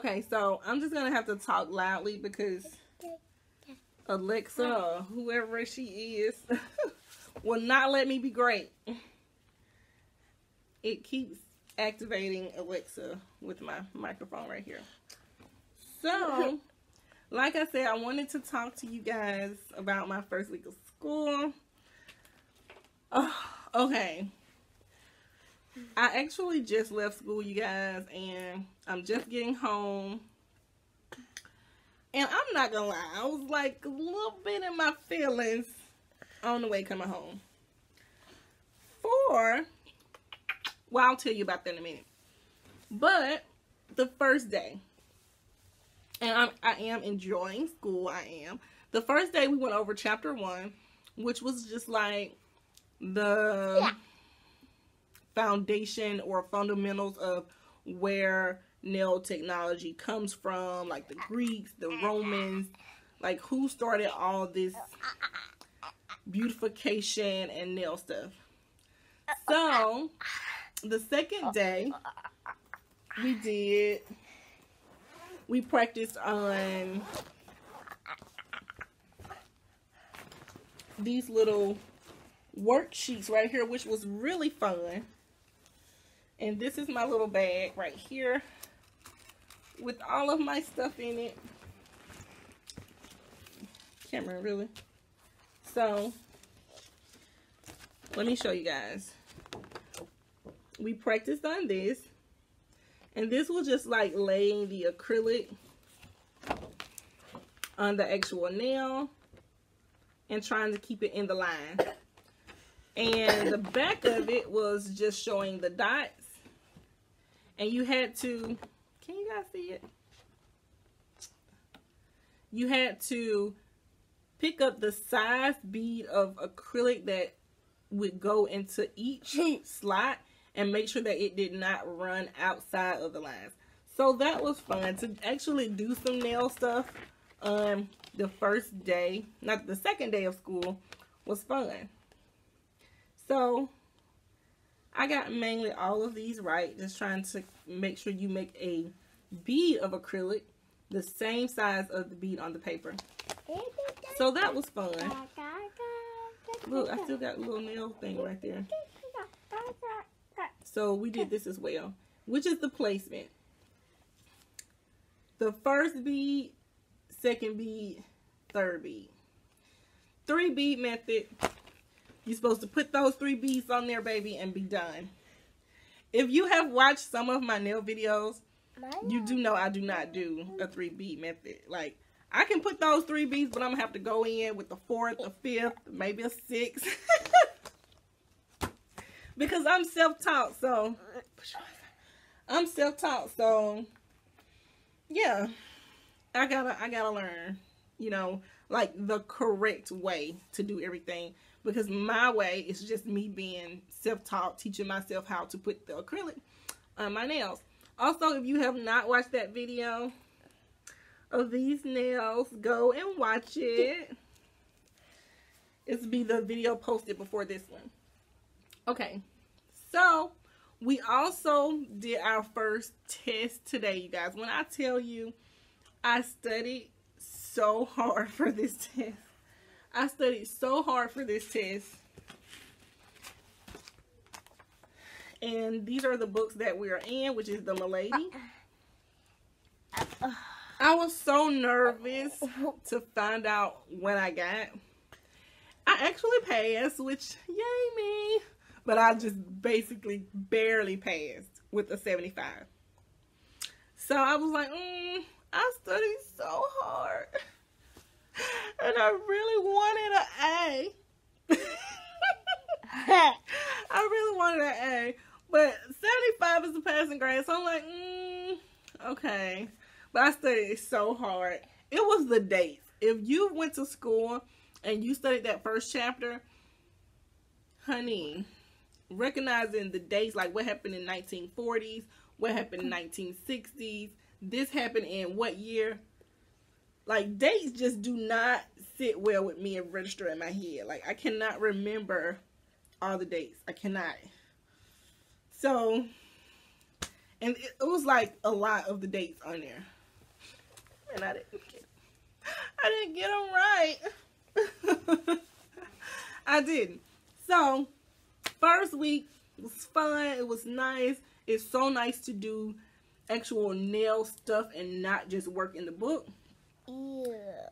Okay, so I'm just going to have to talk loudly because Alexa, or whoever she is, will not let me be great. It keeps activating Alexa with my microphone right here. So, like I said, I wanted to talk to you guys about my first week of school. Okay. I actually just left school, you guys, and I'm just getting home. And I'm not gonna lie, I was like a little bit in my feelings on the way coming home. Well, I'll tell you about that in a minute. But the first day, and I am enjoying school, I am. The first day we went over chapter 1, which was just like the foundation or fundamentals of where nail technology comes from, like the Greeks, the Romans, like who started all this beautification and nail stuff. So the second day we practiced on these little worksheets right here, which was really fun. And this is my little bag right here with all of my stuff in it. Camera, really. So let me show you guys. We practiced on this, and this was just like laying the acrylic on the actual nail and trying to keep it in the line. And the back of it was just showing the dots, and you had to, can you guys see it? You had to pick up the size bead of acrylic that would go into each slot and make sure that it did not run outside of the lines. So that was fun to actually do some nail stuff on the first day. Not the second day of school was fun. So I got mainly all of these right, just trying to make sure you make a bead of acrylic the same size of the bead on the paper. So that was fun. Look, I still got a little nail thing right there. So we did this as well, which is the placement. The first bead, second bead, third bead. 3 bead method. You're supposed to put those 3 beads on there, baby, and be done. If you have watched some of my nail videos, you do know I do not do a 3 bead method. Like, I can put those 3 beads, but I'm going to have to go in with the 4th, the 5th, maybe a 6th. Because I'm self-taught, so yeah, I gotta learn, you know, like the correct way to do everything, because my way is just me being self-taught, teaching myself how to put the acrylic on my nails. Also, if you have not watched that video of these nails, go and watch it. It's be the video posted before this one. Okay, so we also did our first test today, you guys. When I tell you I studied so hard for this test. I studied so hard for this test. And these are the books that we are in, which is the Milady. I was so nervous to find out what I got. I actually passed, which, yay me. But I just basically barely passed with a 75. So I was like, I studied so hard. And I really wanted an A. I really wanted an A. But 75 is the passing grade. So I'm like, okay. But I studied so hard. It was the dates. If you went to school and you studied that first chapter, honey, recognizing the dates, like what happened in 1940s, what happened in 1960s, this happened in what year, like dates just do not sit well with me and register in my head. Like I cannot remember all the dates. I cannot. So And it was like a lot of the dates on there. And I didn't get them right. I didn't. So, first week was fun. It was nice. It's so nice to do actual nail stuff and not just work in the book. Yeah.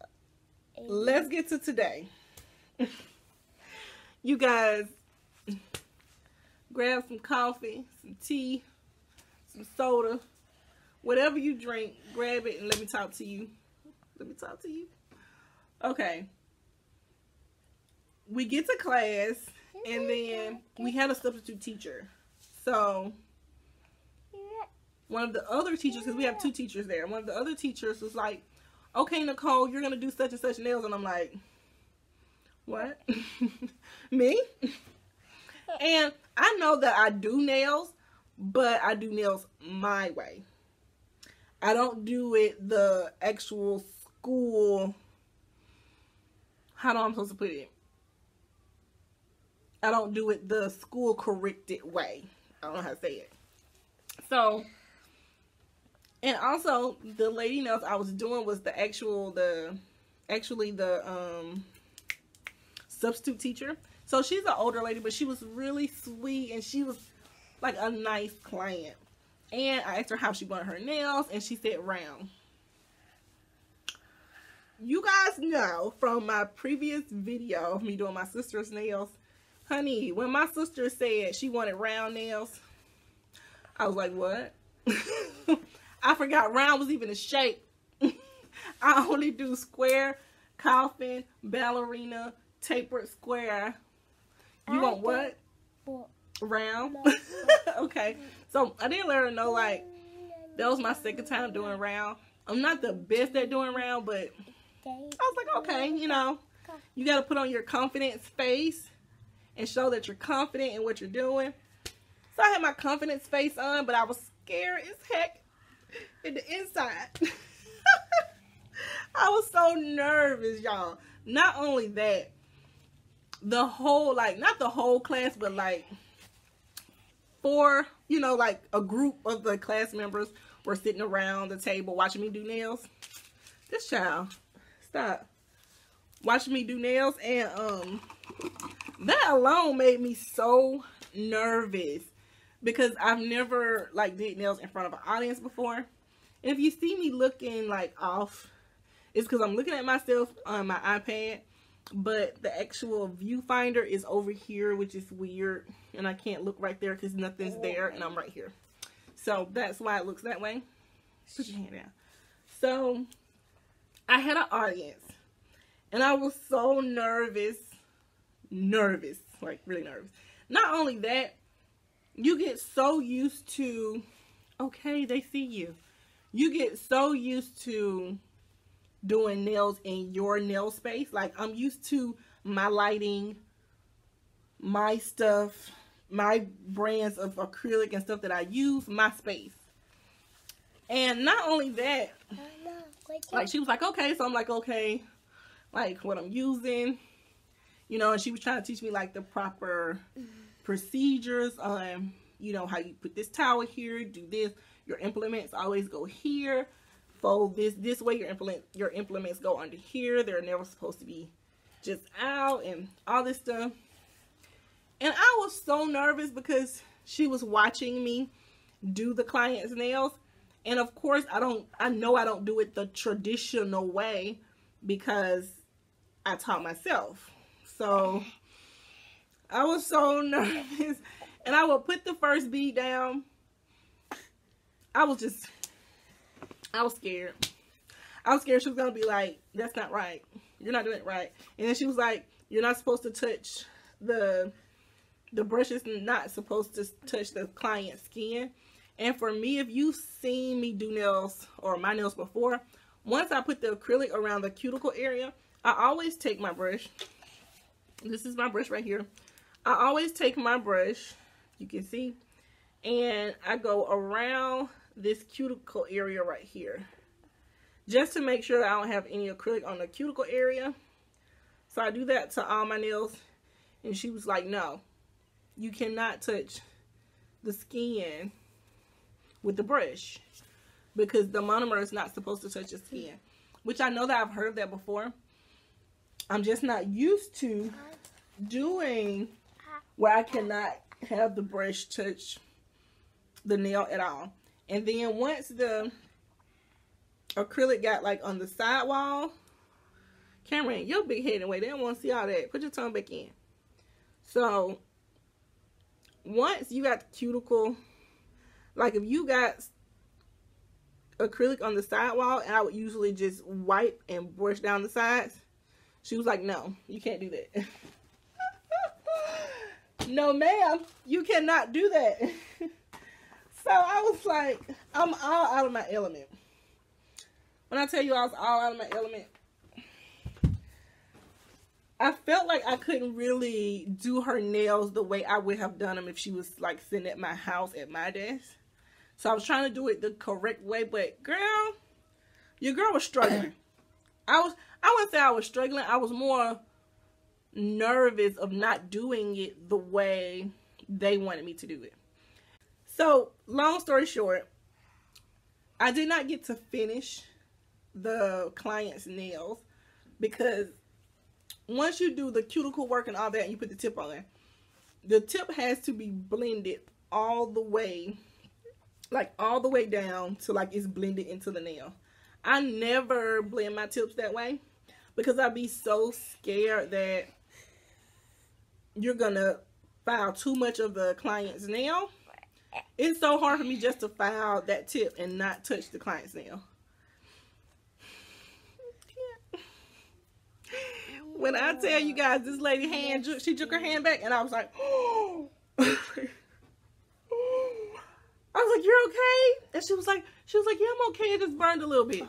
Let's get to today. You guys, grab some coffee, some tea, some soda, whatever you drink, grab it and let me talk to you. Okay. We get to class and then we had a substitute teacher. So one of the other teachers, because we have 2 teachers there, one of the other teachers was like, okay, Nicole, you're going to do such and such nails. And I'm like, what? Me? And I know that I do nails, but I do nails my way. I don't do it the actual school, how am I supposed to put it? I don't do it the school corrected way. I don't know how to say it. So, and also the lady nails I was doing was the substitute teacher. So she's an older lady, but she was really sweet and she was like a nice client. And I asked her how she wanted her nails and she said round. You guys know from my previous video of me doing my sister's nails, honey, when my sister said she wanted round nails, I was like, what? I forgot round was even a shape. I only do square, coffin, ballerina, tapered square. You want what? Round? Okay. So I didn't let her know, like, that was my second time doing round. I'm not the best at doing round, but I was like, okay, you know, you got to put on your confidence face and show that you're confident in what you're doing. So I had my confidence face on, but I was scared as heck in the inside. I was so nervous, y'all. Not only that, the whole, like, not the whole class, but like 4, you know, like a group of the class members were sitting around the table watching me do nails. This child, stop. Watching me do nails, and that alone made me so nervous because I've never like did nails in front of an audience before. And if you see me looking like off, it's because I'm looking at myself on my iPad, but the actual viewfinder is over here, which is weird, and I can't look right there because nothing's there and I'm right here. So that's why it looks that way. Put your hand down. So I had an audience and I was so nervous, like really nervous. Not only that, you get so used to, okay, they see you. You get so used to doing nails in your nail space. Like, I'm used to my lighting, my stuff, my brands of acrylic and stuff that I use, my space. And not only that, like, she was like, okay. So I'm like, okay, like what I'm using, you know, and she was trying to teach me like the proper procedures on, you know, how you put this towel here, do this, your implements always go here, fold this way, your implements go under here, they're never supposed to be just out, and all this stuff. And I was so nervous because she was watching me do the client's nails, and of course I know I don't do it the traditional way because I taught myself. So I was so nervous, and I would put the first bead down. I was scared. I was scared she was going to be like, that's not right. You're not doing it right. And then she was like, you're not supposed to touch the brush is not supposed to touch the client's skin. And for me, if you've seen me do nails or my nails before, once I put the acrylic around the cuticle area, I always take my brush. This is my brush right here. I always take my brush, you can see, and I go around this cuticle area right here, just to make sure that I don't have any acrylic on the cuticle area. So I do that to all my nails, and she was like, no, you cannot touch the skin with the brush, because the monomer is not supposed to touch your skin, which I know that I've heard of that before. I'm just not used to doing where I cannot have the brush touch the nail at all. And then once the acrylic got like on the sidewall, Cameron, your big head anyway, they don't want to see all that. Put your tongue back in. So once you got the cuticle, like if you got acrylic on the sidewall, and I would usually just wipe and brush down the sides, she was like, no, you can't do that. No, ma'am, you cannot do that. So I was like, I'm all out of my element. When I tell you I was all out of my element, I felt like I couldn't really do her nails the way I would have done them if she was like sitting at my house at my desk. So I was trying to do it the correct way, but girl, your girl was struggling. I wouldn't say I was struggling. I was more nervous of not doing it the way they wanted me to do it. So long story short, I did not get to finish the client's nails because once you do the cuticle work and all that and you put the tip on there, the tip has to be blended all the way, like all the way down to like it's blended into the nail. I never blend my tips that way because I'd be so scared that you're gonna file too much of the client's nail. It's so hard for me just to file that tip and not touch the client's nail. When I tell you guys, this lady hand, she took her hand back and I was like, oh. I was like, you're okay? And she was like, yeah, I'm okay. It just burned a little bit.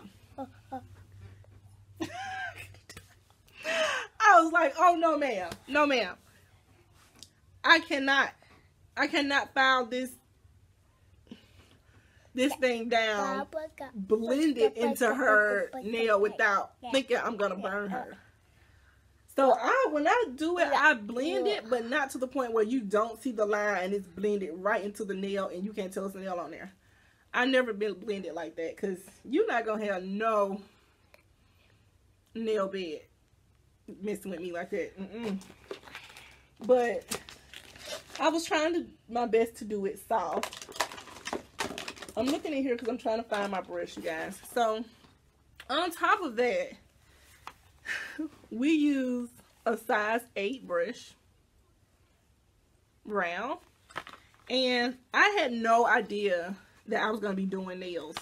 I was like, oh, no, ma'am. No, ma'am. I cannot file this thing down, blend it into her nail without thinking I'm going to burn her. So when I do it, I blend it, but not to the point where you don't see the line and it's blended right into the nail and you can't tell it's a nail on there. I never been blended like that because you're not going to have no nail bed messing with me like that. But I was trying my best to do it soft. I'm looking in here because I'm trying to find my brush, you guys. So on top of that, we use a size 8 brush, round, and I had no idea that I was going to be doing nails.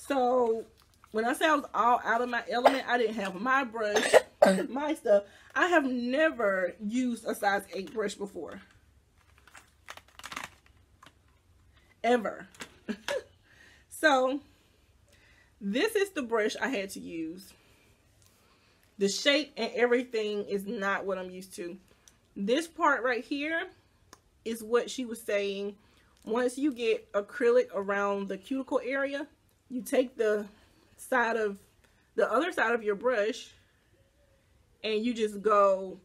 So when I say I was all out of my element, I didn't have my brush, my stuff. I have never used a size 8 brush before. Ever. So this is the brush I had to use. The shape and everything is not what I'm used to. This part right here is what she was saying. Once you get acrylic around the cuticle area, you take the other side of your brush and you just go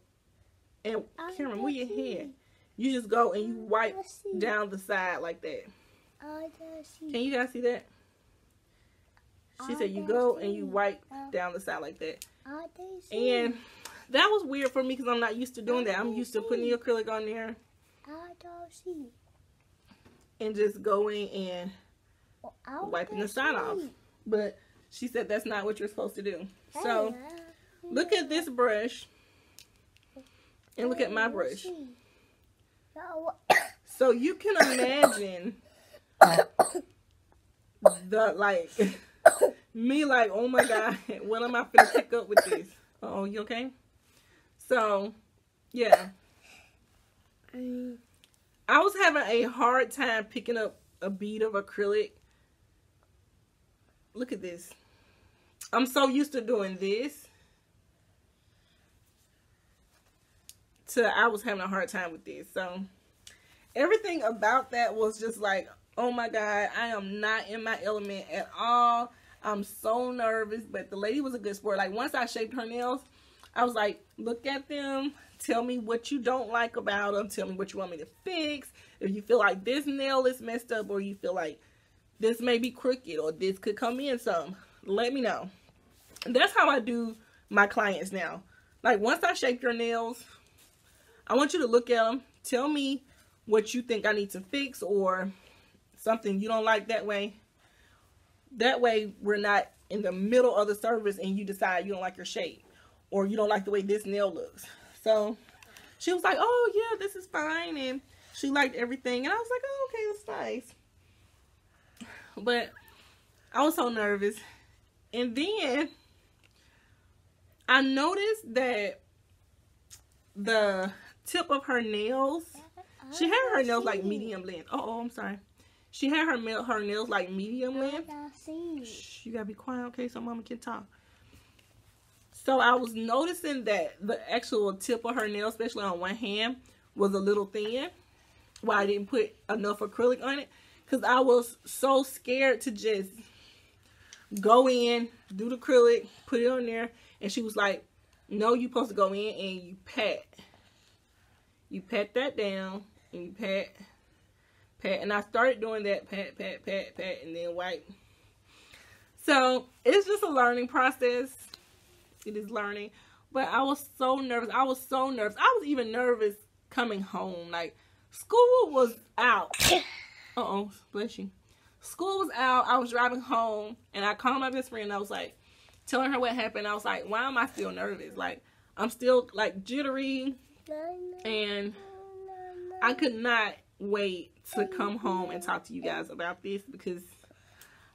and, Cameron, move your head. You just go and you wipe down the side like that. Can you guys see that? She said you go and you wipe down the side like that. And that was weird for me because I'm not used to doing that. I'm used to putting the acrylic on there and just going and wiping the side off. But she said that's not what you're supposed to do. So look at this brush and look at my brush. So you can imagine me like, oh my God, what am I finna pick up with this? Oh, you okay? So, yeah. I was having a hard time picking up a bead of acrylic. Look at this. I'm so used to doing this. I was having a hard time with this. So, everything about that was just like, oh my God, I am not in my element at all. I'm so nervous, but the lady was a good sport. Like once I shaped her nails, I was like, look at them, Tell me what you don't like about them. Tell me what you want me to fix. If you feel like this nail is messed up, or you feel like this may be crooked, or this could come in some, let me know. And that's how I do my clients now. Like, once I shape your nails, I want you to look at them. Tell me what you think I need to fix, or something you don't like. That way we're not in the middle of the service and you decide you don't like your shape, or you don't like the way this nail looks. So she was like, oh yeah, this is fine, and she liked everything, and I was like, oh, okay, that's nice. But I was so nervous. And then I noticed that the tip of her nails, she had her nails like medium length. Oh, I'm sorry. She had her nails like medium length. Shh, you gotta be quiet, okay, so mama can talk. So I was noticing that the actual tip of her nail, especially on one hand, was a little thin. Why I didn't put enough acrylic on it. Because I was so scared to just go in, do the acrylic, put it on there. And she was like, no, you're supposed to go in and you pat. You pat that down, and you pat. And I started doing that, pat, and then wipe. So it's just a learning process. It is learning. But I was so nervous. I was even nervous coming home. Like, school was out. Uh-oh, bless you. School was out. I was driving home, and I called my best friend, and I was like, telling her what happened. I was like, why am I still nervous? Like, I'm still, like, jittery. And I could not wait to come home and talk to you guys about this, because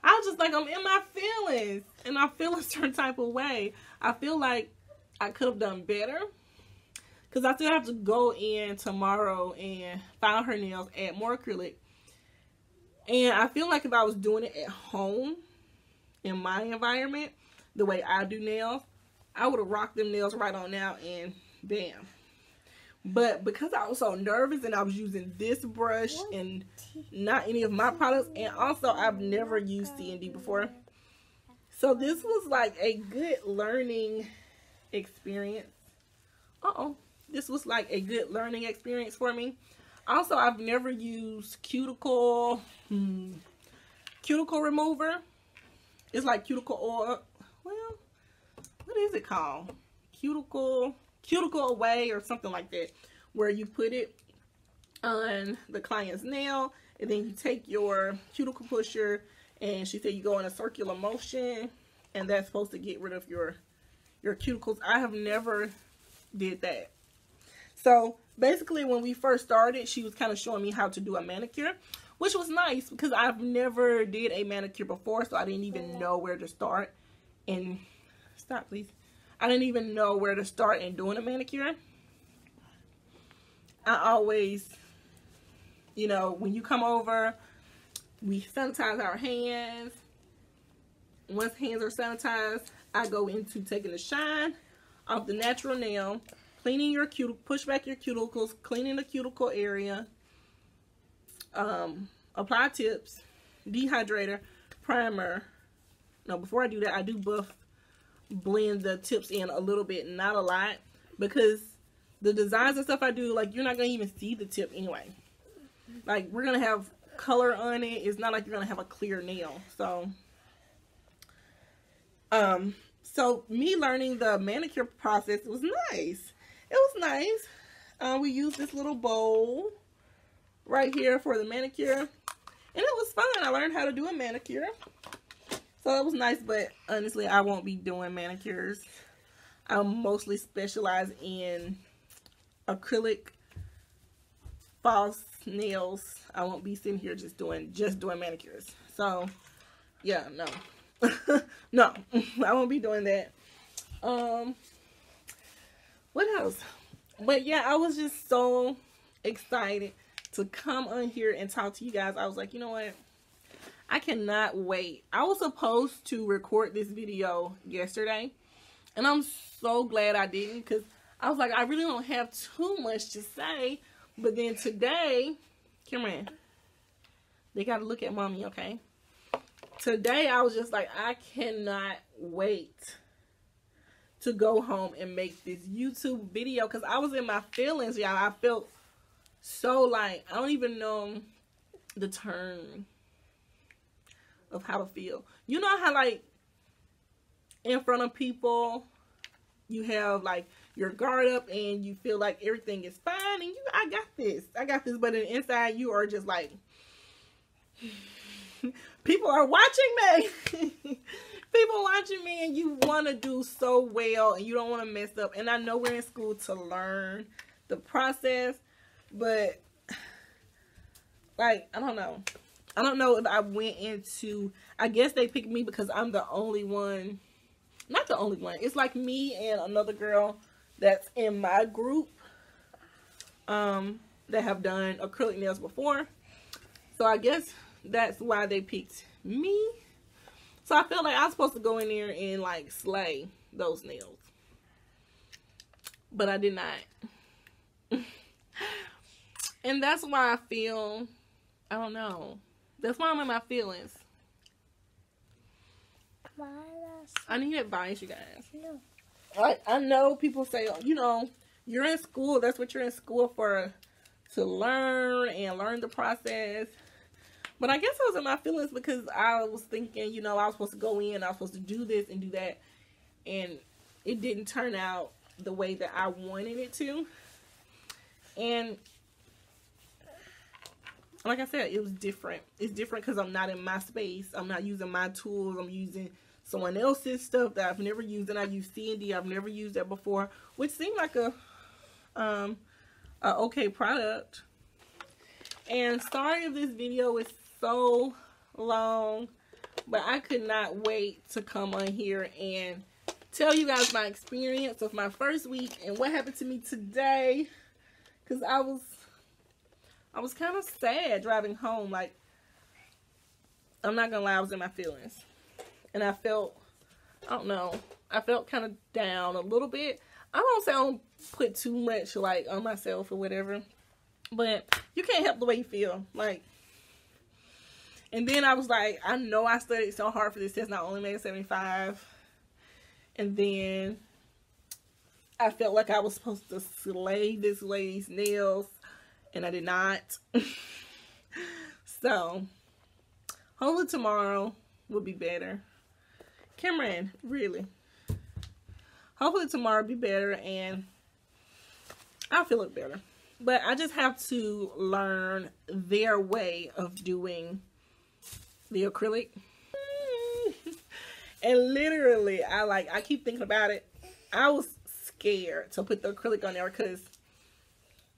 I was just like, I'm in my feelings, and I feel a certain type of way. I feel like I could have done better, because I still have to go in tomorrow and file her nails, add more acrylic. And I feel like if I was doing it at home, in my environment, the way I do nails, I would have rocked them nails right on out, and bam. But because I was so nervous, and I was using this brush and not any of my products, and also I've never used C&D before, so this was like a good learning experience. This was like a good learning experience for me. Also, I've never used cuticle remover. It's like cuticle oil. Well, what is it called? Cuticle away, or something like that, where you put it on the client's nail, and then you take your cuticle pusher, and she said you go in a circular motion, and that's supposed to get rid of your cuticles. I have never did that. So basically, when we first started, she was kind of showing me how to do a manicure, which was nice, because I've never did a manicure before, so I didn't even know where to start. And stop, please. I didn't even know where to start in doing a manicure. I always, you know, when you come over, we sanitize our hands. Once hands are sanitized, I go into taking the shine off the natural nail, cleaning your cuticle, push back your cuticles, cleaning the cuticle area, apply tips, dehydrator, primer. No, before I do that, I do blend the tips in a little bit, not a lot, because the designs and stuff I do, like, you're not going to even see the tip anyway. Like, we're going to have color on it. It's not like you're going to have a clear nail. So me learning the manicure process was nice. It was nice. We used this little bowl right here for the manicure, and it was fun. I learned how to do a manicure. So it was nice, but honestly, I won't be doing manicures. I mostly specialize in acrylic false nails. I won't be sitting here just doing manicures. So yeah, no. No, I won't be doing that. What else? But yeah, I was just so excited to come on here and talk to you guys. I was like, you know what? I cannot wait. I was supposed to record this video yesterday, and I'm so glad I didn't, because I was like, I really don't have too much to say. But then today, Cameron, they got to look at mommy, okay? Today, I was just like, I cannot wait to go home and make this YouTube video because I was in my feelings, y'all. I felt so like, I don't even know the term of how to feel. You know how like in front of people you have like your guard up and you feel like everything is fine and I got this, but in the inside you are just like, people are watching me. People watching me, and you want to do so well and you don't want to mess up. And I know we're in school to learn the process, but like, I don't know if I went into, I guess they picked me because I'm the only one, not the only one, it's like me and another girl that's in my group that have done acrylic nails before. So I guess that's why they picked me. So I feel like I was supposed to go in there and like slay those nails, but I did not. And that's why I feel, I don't know, that's why I'm in my feelings. I need advice, you guys. No. I know people say, you know, you're in school, that's what you're in school for, to learn and learn the process. But I guess I was in my feelings because I was thinking, you know, I was supposed to go in, I was supposed to do this and do that, and it didn't turn out the way that I wanted it to. And like I said, it was different. It's different because I'm not in my space. I'm not using my tools. I'm using someone else's stuff that I've never used, and I use C&D. I've never used that before, which seemed like a okay product. And sorry if this video is so long, but I could not wait to come on here and tell you guys my experience of my first week and what happened to me today, because I was kind of sad driving home. Like, I'm not gonna lie, I was in my feelings, and I felt, I don't know, I felt kind of down a little bit. I don't say I don't put too much like on myself or whatever, but you can't help the way you feel. Like, and then I was like, I know I studied so hard for this test, and I only made a 75. And then I felt like I was supposed to slay this lady's nails, and I did not. So hopefully tomorrow will be better. Cameron, really. Hopefully tomorrow will be better, and I'll feel it better. But I just have to learn their way of doing the acrylic. And literally, I keep thinking about it. I was scared to put the acrylic on there because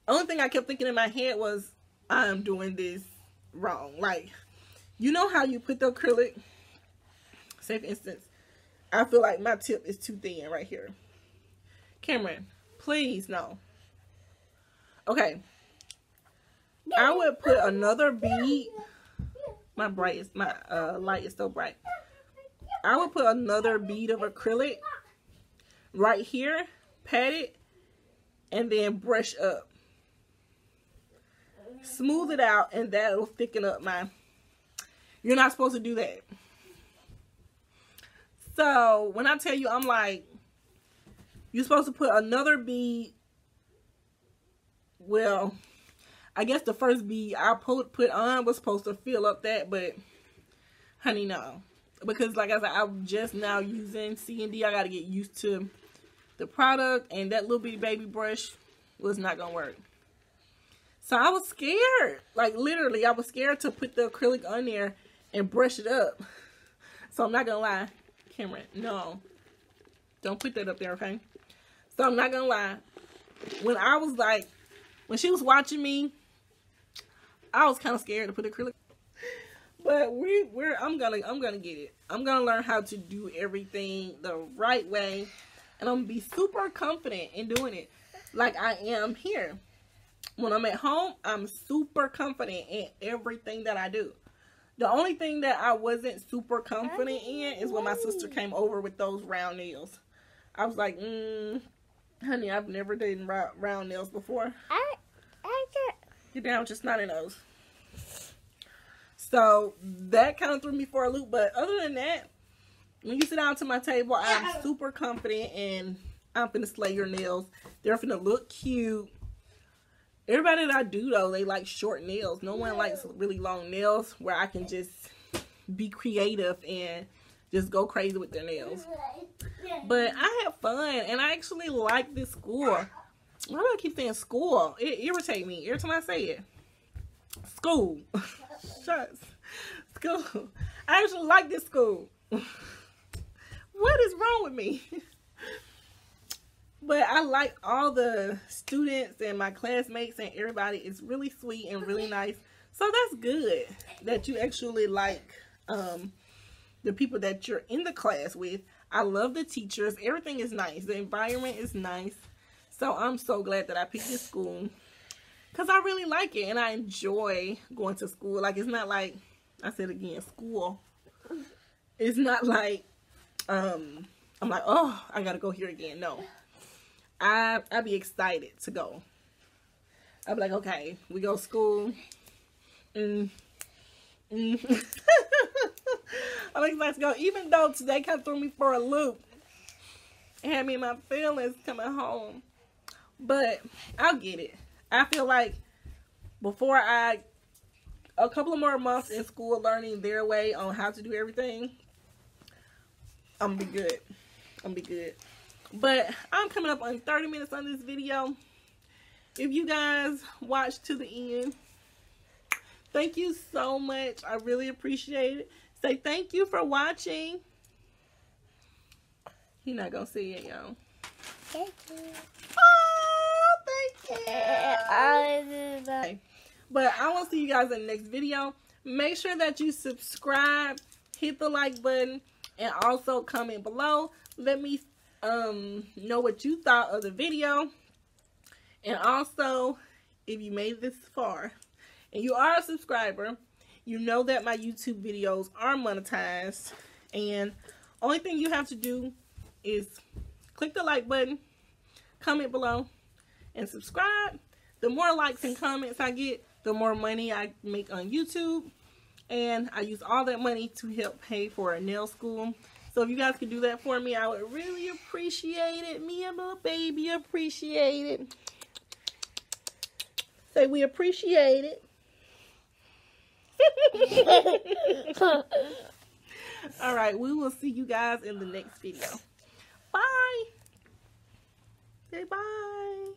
the only thing I kept thinking in my head was, I'm doing this wrong. Like, you know how you put the acrylic, say for instance, I feel like my tip is too thin right here. Cameron, please, no. Okay. I would put another bead. My light is so bright. I would put another bead of acrylic right here, pat it, and then brush up. Smooth it out, and that'll thicken up my... You're not supposed to do that. So, when I tell you, I'm like, you're supposed to put another bead. Well, I guess the first bead I put on was supposed to fill up that, but honey, no. Because like I said, I'm just now using C&D. I got to get used to the product, and that little bitty baby brush was not going to work. So I was scared. Like, literally, I was scared to put the acrylic on there and brush it up. So I'm not going to lie. Cameron, no. Don't put that up there, okay? So I'm not going to lie. When I was like, when she was watching me, I was kind of scared to put acrylic. But I'm gonna get it. I'm gonna learn how to do everything the right way, and I'm gonna be super confident in doing it, like I am here. When I'm at home, I'm super confident in everything that I do. The only thing that I wasn't super confident in is when my sister came over with those round nails. I was like, honey, I've never done round nails before. Get down, just not in those. So that kind of threw me for a loop. But other than that, when you sit down to my table, I'm super confident and I'm finna slay your nails. They're finna look cute. Everybody that I do, though, they like short nails. No one likes really long nails where I can just be creative and just go crazy with their nails. But I had fun, and I actually like this school. Why do I keep saying school? It irritates me every time I say it. School. Shucks. School. I actually like this school. What is wrong with me? But I like all the students and my classmates, and everybody is really sweet and really nice. So that's good that you actually like the people that you're in the class with. I love the teachers. Everything is nice. The environment is nice. So I'm so glad that I picked this school because I really like it and I enjoy going to school. Like, it's not like, I said again, school. It's not like I'm like, oh, I gotta go here again. No. I be excited to go. I'll be like, okay, we go to school. I'm excited to go. Even though today kind of threw me for a loop. It had me in my feelings coming home. But I'll get it. I feel like before a couple of more months in school learning their way on how to do everything, I'm gonna be good. I'm gonna be good. But I'm coming up on 30 minutes on this video. If you guys watched to the end, thank you so much. I really appreciate it. Say thank you for watching. He's not gonna see it, y'all. Thank you. Oh, thank you. Okay. But I will see you guys in the next video. Make sure that you subscribe, hit the like button, and also comment below. Let me know what you thought of the video. And also, if you made it this far and you are a subscriber, you know that my YouTube videos are monetized, and only thing you have to do is click the like button, comment below, and subscribe. The more likes and comments I get, the more money I make on YouTube, and I use all that money to help pay for a nail school. So if you guys could do that for me, I would really appreciate it. Me and my baby appreciate it. Say we appreciate it. All right, we will see you guys in the next video. Bye. Say bye.